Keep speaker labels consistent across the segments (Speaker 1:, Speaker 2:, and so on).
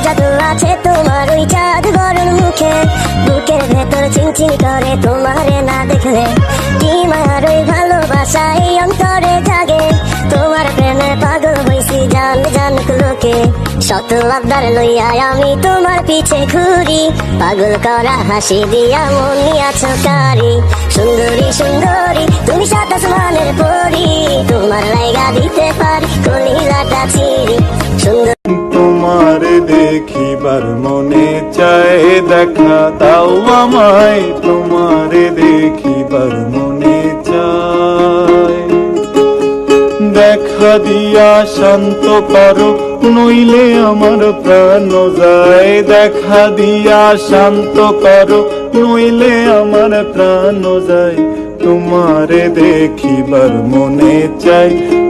Speaker 1: জাদু আছে তোমার ওই চাঁদ বরণ মুখে, বুকের ভেতর চিনচিন করে তোমারে না দেখলে। কি মায়ার ওই ভালোবাসা এই অন্তরে জাগে, তোমার প্রেমে পাগল হইছি জান জানুক লোকে। শত আবদার লইয়া আমি তোমার পিছে ঘুরি, পাগল করা হাসি দিয়া মন নিয়াছো কারি। সুন্দরী সুন্দরী তুমি সাত আসমানের পরি, তোমার লাইগা দিতে পারি কলিজাটা চিরি। সুন্দর
Speaker 2: তোমারে দেখিবার মনে চায়, দেখা দাও আমায় তোমারে দেখিবার মনে চায়। দেখা দিয়া শান্ত করো নইলে আমার প্রাণ যায়, দেখা দিয়া শান্ত করো নইলে আমার প্রাণ যায়। তোমারে দেখিবার মনে চাই,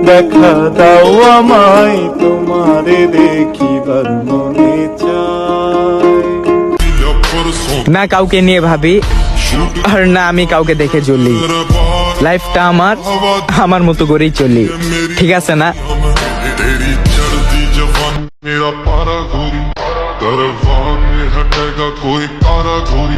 Speaker 2: দেখা দাও আমায় তোমারে দেখিবার মনে চাই।
Speaker 3: না কাউকে নিয়ে ভাবি আর না আমি কাউকে দেখে চলি, লাইফটা আমার মতো করেই চলি, ঠিক আছে না?
Speaker 4: मेरा पारा गोरी करवान में हटेगा कोई कारा गोरी।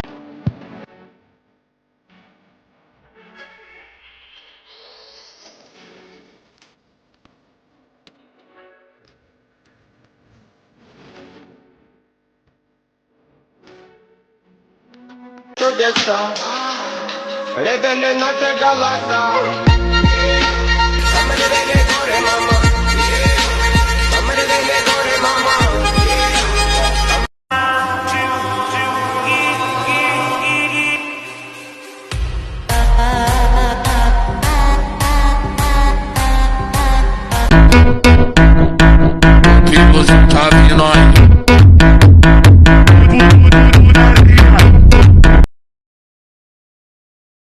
Speaker 4: Living in the galata.